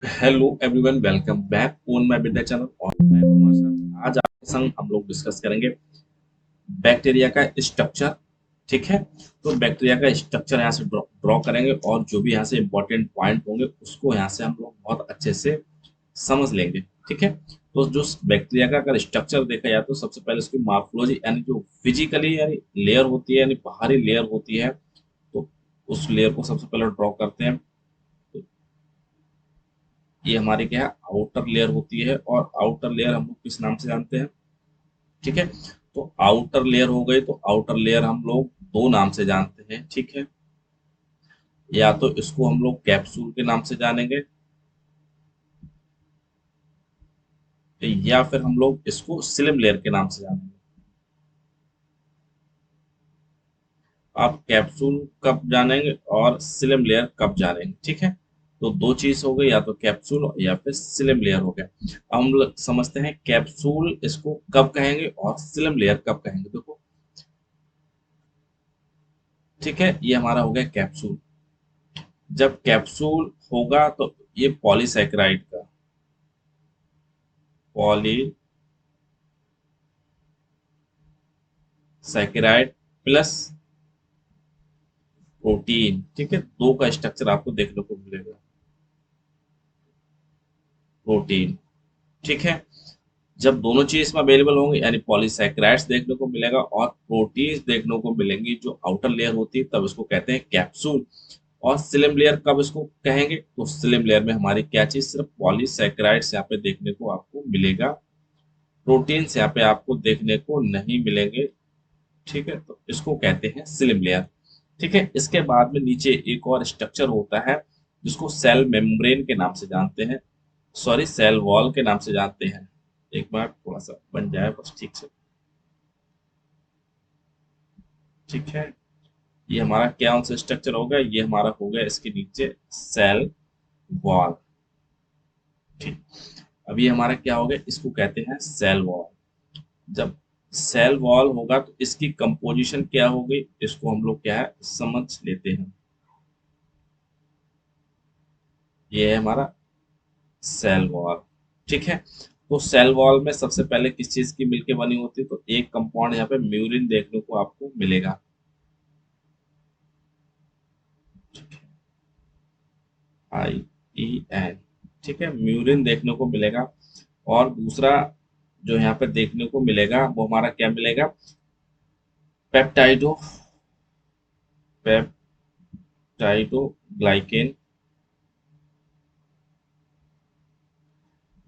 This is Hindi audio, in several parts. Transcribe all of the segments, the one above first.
Hello everyone, welcome back on my Vidya channel. और मैं कुमार सर, आज आपके संग हम लोग डिस्कस करेंगे बैक्टीरिया का स्ट्रक्चर। ठीक है, तो बैक्टीरिया का स्ट्रक्चर यहाँ से ड्रॉ करेंगे और जो भी यहाँ से इंपॉर्टेंट पॉइंट होंगे उसको यहाँ से हम लोग बहुत अच्छे से समझ लेंगे। ठीक है, तो जो बैक्टीरिया का अगर स्ट्रक्चर देखा जाए तो सबसे पहले उसकी मार्फोलॉजी यानी जो फिजिकली यानी लेयर होती है, यानी बाहरी लेयर होती है, तो उस लेयर को सबसे पहले ड्रॉ करते हैं। तो ये हमारी क्या है, आउटर लेयर होती है। और आउटर लेयर हम लोग किस नाम से जानते हैं? ठीक है, तो आउटर लेयर हो गई, तो आउटर लेयर हम लोग दो नाम से जानते हैं। ठीक है, या तो इसको हम लोग कैप्सूल के नाम से जानेंगे, या फिर हम लोग इसको सिलिम लेयर के नाम से जानेंगे। आप कैप्सूल कब जानेंगे और सिलिम लेयर कब जानेंगे? ठीक है, तो दो चीज हो गई, या तो कैप्सूल या फिर सिलिम लेयर हो गया। अब हम लोग समझते हैं कैप्सूल इसको कब कहेंगे और सिलिम लेयर कब कहेंगे। देखो, ठीक है, ये हमारा हो गया कैप्सूल। जब कैप्सूल होगा तो ये पॉलीसैकेराइड का, पॉलीसैकेराइड प्लस प्रोटीन, ठीक है, दो का स्ट्रक्चर आपको देखने को मिलेगा। प्रोटीन, ठीक है, जब दोनों चीज इसमें अवेलेबल होंगे यानी पॉलीसैकेराइड्स देखने को मिलेगा और प्रोटीन्स देखने को मिलेंगी जो आउटर लेयर होती है, तब इसको कहते हैं कैप्सूल। और सिलिम लेयर कब इसको कहेंगे? तो सिलिम लेयर में हमारी क्या चीज, सिर्फ पॉलीसैकेराइड्स यहाँ पे देखने को आपको मिलेगा, प्रोटीन्स यहाँ पे आपको देखने को नहीं मिलेंगे। ठीक है, तो इसको कहते हैं सिलिम लेयर। ठीक है, इसके बाद में नीचे एक और स्ट्रक्चर होता है जिसको सेल मेम्ब्रेन के नाम से जानते हैं, सॉरी सेल वॉल के नाम से जानते हैं। एक बार थोड़ा सा बन जाए बस ठीक से। ठीक है, ये हमारा क्या सा स्ट्रक्चर होगा, ये हमारा हो गया इसके नीचे सेल वॉल। ठीक, अब ये हमारा क्या हो गया, इसको कहते हैं सेल वॉल। जब सेल वॉल होगा तो इसकी कंपोजिशन क्या होगी, इसको हम लोग क्या है समझ लेते हैं। ये है हमारा सेल वॉल। ठीक है, तो सेल वॉल में सबसे पहले किस चीज की मिलके बनी होती है? तो एक कंपाउंड यहाँ पे म्यूरिन देखने को आपको मिलेगा। आई ई एन, ठीक है, म्यूरिन देखने को मिलेगा। और दूसरा जो यहाँ पे देखने को मिलेगा वो हमारा क्या मिलेगा, पेप्टाइडो, पेप्टाइडोग्लाइकेन।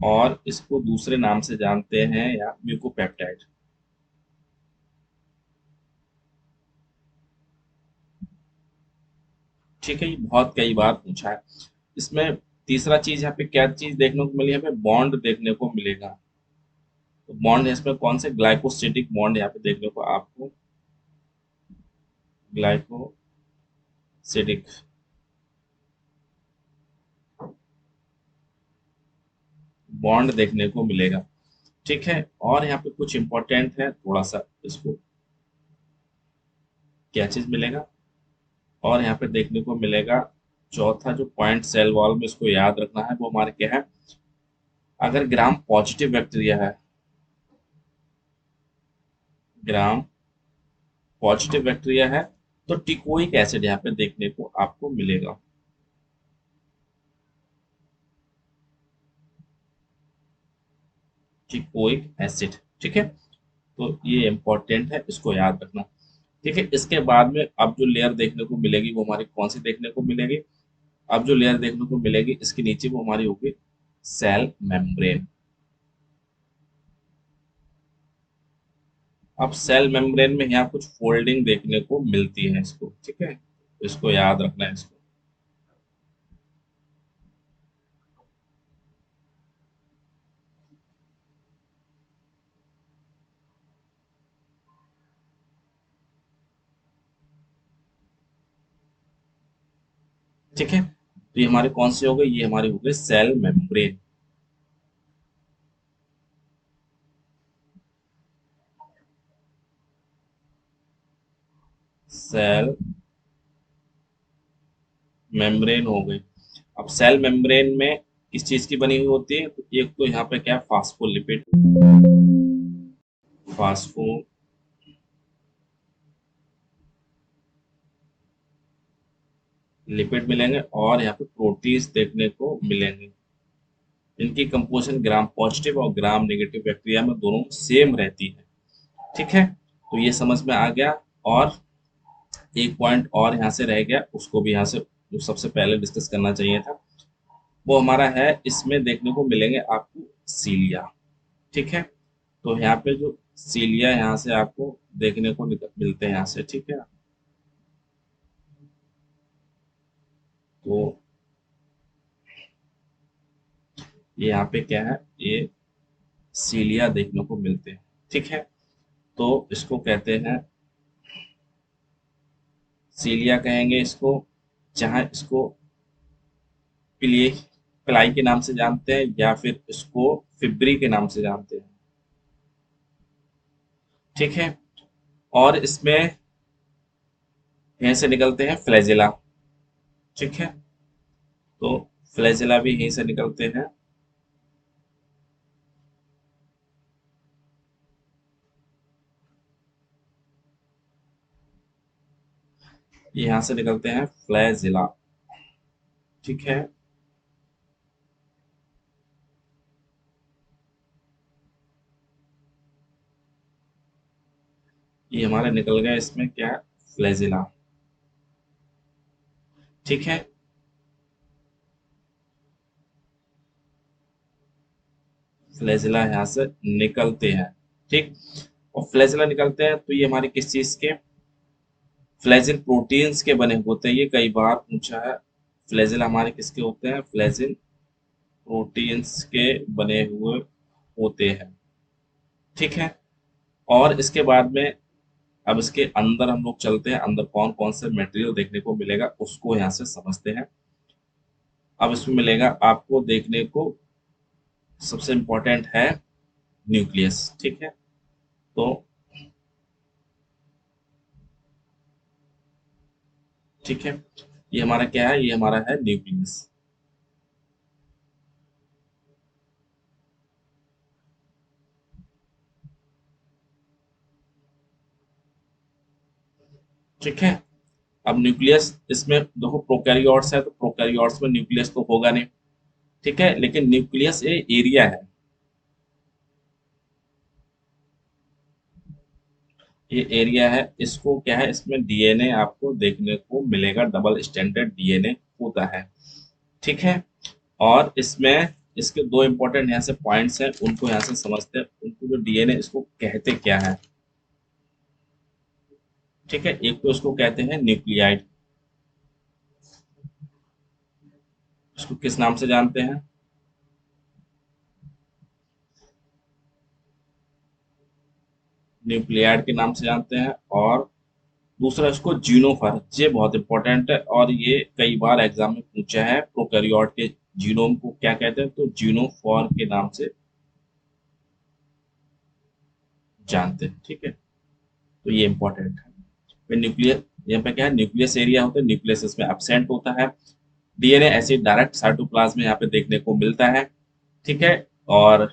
और इसको दूसरे नाम से जानते हैं या म्यूकोपेप्टाइड। ठीक है, ये बहुत कई बार पूछा है। इसमें तीसरा चीज यहाँ पे क्या चीज देखने को मिली, यहाँ पे बॉन्ड देखने को मिलेगा। तो बॉन्ड है इसमें कौन से, ग्लाइकोसिडिक बॉन्ड यहाँ पे देखने को आपको, ग्लाइकोसिडिक बॉन्ड देखने को मिलेगा। ठीक है, और यहाँ पे कुछ इंपॉर्टेंट है थोड़ा सा, इसको क्या चीज मिलेगा, और यहाँ पे देखने को मिलेगा चौथा जो पॉइंट सेल वॉल में इसको याद रखना है वो हमारे क्या है, अगर ग्राम पॉजिटिव बैक्टीरिया है, ग्राम पॉजिटिव बैक्टीरिया है, तो टिकोइक एसिड यहाँ पे देखने को आपको मिलेगा। टिकोइक एसिड, ठीक है, तो ये इंपॉर्टेंट है, इसको याद रखना। ठीक है, इसके बाद में अब जो लेयर देखने को मिलेगी वो हमारी कौन सी देखने को मिलेगी, अब जो लेयर देखने को मिलेगी इसके नीचे वो हमारी होगी सेल मेम्ब्रेन। अब सेल मेम्ब्रेन में यहाँ कुछ फोल्डिंग देखने को मिलती है इसको, ठीक है, इसको याद रखना है इसको। ठीक है, तो ये हमारे कौन से हो गए, ये हमारे हो गए सेल मेम्ब्रेन। सेल मेम्ब्रेन हो गई। अब सेल मेम्ब्रेन में किस चीज की बनी हुई होती है? तो एक तो यहाँ पे क्या है, फास्फोलिपिड, फास्फोलिपिड मिलेंगे, और यहाँ पे प्रोटीन्स देखने को मिलेंगे। इनकी कंपोजिशन ग्राम पॉजिटिव और ग्राम नेगेटिव बैक्टीरिया में दोनों सेम रहती है। ठीक है, तो ये समझ में आ गया। और एक पॉइंट और यहाँ से रह गया, उसको भी यहाँ से जो सबसे पहले डिस्कस करना चाहिए था, वो हमारा है, इसमें देखने को मिलेंगे आपको सीलिया। ठीक है, तो यहाँ पे जो सीलिया यहाँ से आपको देखने को मिलते हैं यहाँ से। ठीक है, तो ये यहाँ पे क्या है, ये सीलिया देखने को मिलते हैं। ठीक है, तो इसको कहते हैं सीलिया कहेंगे इसको, जहाँ इसको पिली पिलाई के नाम से जानते हैं, या फिर इसको फिब्री के नाम से जानते हैं। ठीक है, और इसमें यहीं से निकलते हैं फ्लैजिला। ठीक है, तो फ्लैजिला भी यहीं से निकलते हैं। ये यहाँ से निकलते हैं फ्लैजिला। ठीक है, ये हमारे निकल गए, इसमें क्या है, फ्लैजिला। ठीक है, फ्लैजिला यहाँ से निकलते हैं। ठीक, और फ्लैजिला निकलते हैं तो ये हमारे किस चीज के, फ्लैजिन प्रोटीन्स के बने होते हैं। ये कई बार पूछा है, फ्लैजिला हमारे किसके होते हैं, फ्लैजिन प्रोटीन्स के बने हुए होते हैं। ठीक है, और इसके बाद में अब इसके अंदर हम लोग चलते हैं, अंदर कौन कौन से मटेरियल देखने को मिलेगा उसको यहाँ से समझते हैं। अब इसमें मिलेगा आपको देखने को, सबसे इम्पोर्टेंट है न्यूक्लियस। ठीक है, तो ठीक है, ये हमारा क्या है, ये हमारा है न्यूक्लियस। ठीक है, अब न्यूक्लियस इसमें देखो, प्रोकैरियोट्स है तो प्रोकैरियोट्स में न्यूक्लियस तो होगा नहीं। ठीक है, लेकिन न्यूक्लियस ये एरिया है, ये एरिया है, इसको क्या है, इसमें डीएनए आपको देखने को मिलेगा, डबल स्टैंडर्ड डीएनए होता है। ठीक है, और इसमें इसके दो इंपॉर्टेंट यहाँ से पॉइंट्स हैं, उनको यहाँ से समझते हैं, उनको जो डीएनए इसको कहते क्या है। ठीक है, एक तो इसको कहते हैं न्यूक्लियाइड, इसको किस नाम से जानते हैं, न्यूक्लियाइड के नाम से जानते हैं। और दूसरा इसको जीनोफर, ये बहुत इंपॉर्टेंट है, और ये कई बार एग्जाम में पूछा है, प्रोकैरियोट के जीनोम को क्या कहते हैं, तो जीनोफॉर के नाम से जानते हैं। ठीक है, तो ये इंपॉर्टेंट है। फिर न्यूक्लियस, यहाँ पे क्या है, न्यूक्लियस एरिया होता है, न्यूक्लियस इसमें एब्सेंट होता है। डीएनए एसिड डायरेक्ट साइटोप्लाज्म में यहाँ पे देखने को मिलता है। ठीक है, और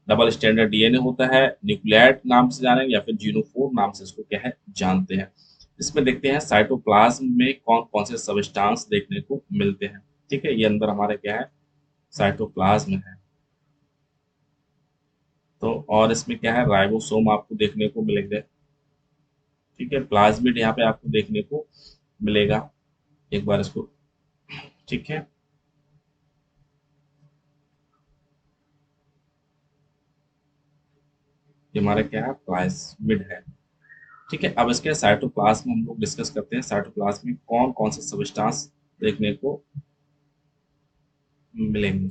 डबल स्टैंडर्ड डीएनए होता है, न्यूक्लियाइड नाम से जानेंगे या फिर जीनोफोर नाम से इसको क्या है जानते हैं। इसमें देखते हैं साइटोप्लाज्म में कौन कौन से सबस्टांस देखने को मिलते हैं। ठीक है, ये अंदर हमारे क्या है, साइटोप्लाज्म है। तो और इसमें क्या है, राइबोसोम आपको देखने को मिलेंगे। ठीक है, प्लाज्मिड यहाँ पे आपको देखने को मिलेगा, एक बार इसको। ठीक है, ये हमारा क्या है, प्लाज्मिड है। ठीक है, अब इसके साइटोप्लाज्म हम लोग डिस्कस करते हैं, साइटोप्लाज्म में कौन कौन से सबस्टांस देखने को मिलेंगे।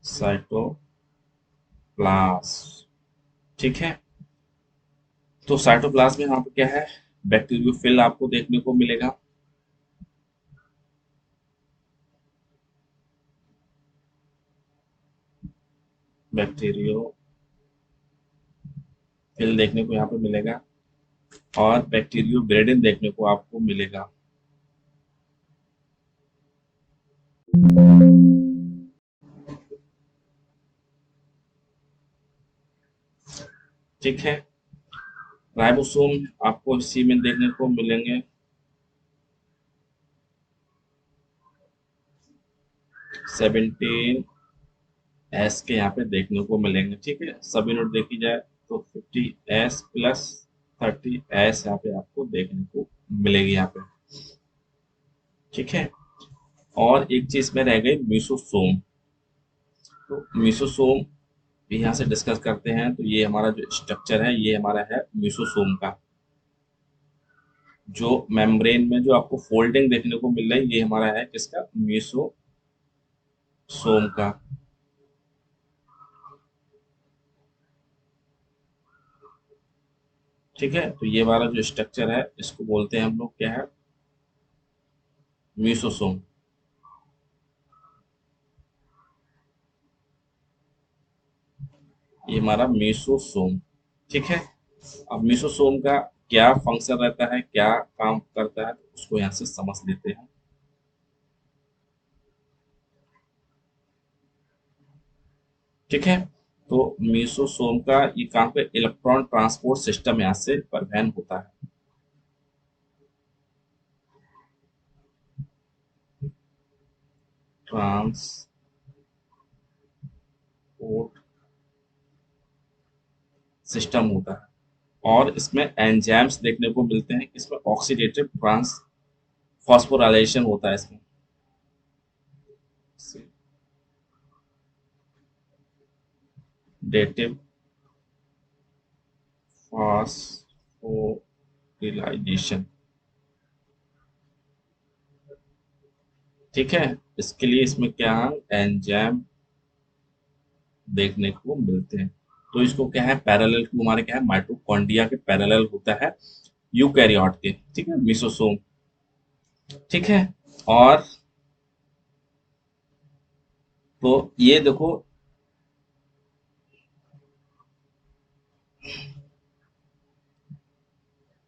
साइटोप्लाज्म। ठीक है, तो साइटोप्लाज्म में यहाँ पे क्या है, बैक्टीरियोफिल आपको देखने को मिलेगा। बैक्टीरियोफिल देखने को यहाँ पे मिलेगा, और बैक्टीरियोब्रेडिन देखने को आपको मिलेगा। ठीक है, राइबोसोम आपको इसी में देखने को मिलेंगे। 17 एस के यहाँ पे देखने को मिलेंगे। ठीक है, सभी नोट देखी जाए तो 50 एस प्लस 30 एस यहाँ पे आपको देखने को मिलेगी यहाँ पे। ठीक है, और एक चीज में रह गई म्यूसोसोम। तो म्यूसोसोम भी यहाँ से डिस्कस करते हैं। तो ये हमारा जो स्ट्रक्चर है ये हमारा है म्यूसोसोम का। जो मेम्ब्रेन में जो आपको फोल्डिंग देखने को मिल रही है ये हमारा है किसका, म्यूसोसोम का। ठीक है, तो ये हमारा जो स्ट्रक्चर है इसको बोलते हैं हम लोग क्या है, म्यूसोसोम। ये हमारा म्यूसोसोम। ठीक है, अब म्यूसोसोम का क्या फंक्शन रहता है, क्या काम करता है, उसको यहाँ से समझ लेते हैं। ठीक है, तो म्यूसोसोम का ये काम पे इलेक्ट्रॉन ट्रांसपोर्ट सिस्टम यहाँ से परिवहन होता है। ट्रांसपोर्ट सिस्टम होता है और इसमें एंजाइम्स देखने को मिलते हैं। इसमें ऑक्सीडेटिव ट्रांस फॉस्फोराइलेशन होता है इसमें। डेटिव फॉस्फोरिलाइजेशन। ठीक है, इसके लिए इसमें क्या एंजाइम देखने को मिलते हैं। तो इसको क्या है, पैरेलल टू हमारे क्या है, माइटोकॉन्ड्रिया के पैरेलल होता है यूकैरियोट के। ठीक है, मिसोसोम। ठीक है, और तो ये देखो,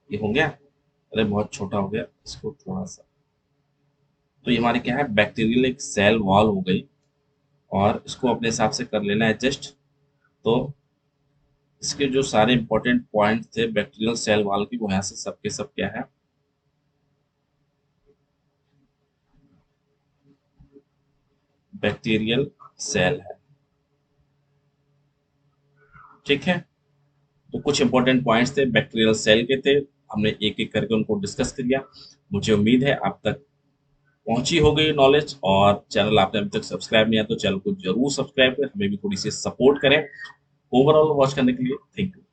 ये हो गया। अरे बहुत छोटा हो गया, इसको थोड़ा सा। तो ये हमारे क्या है, बैक्टीरियल एक सेल वॉल हो गई और इसको अपने हिसाब से कर लेना एडजस्ट। तो इसके जो सारे इंपॉर्टेंट पॉइंट थे बैक्टीरियल सेल वॉल की वो यहाँ से सबके सब क्या है, बैक्टीरियल सेल है। ठीक है, तो कुछ इंपॉर्टेंट पॉइंट्स थे बैक्टीरियल सेल के थे, हमने एक एक करके उनको डिस्कस किया। मुझे उम्मीद है आप तक पहुंची हो गई नॉलेज। और चैनल आपने अभी तक सब्सक्राइब नहीं है तो चैनल को जरूर सब्सक्राइब करें, हमें भी थोड़ी सी सपोर्ट करें। ओवरऑल वॉच करने के लिए थैंक यू।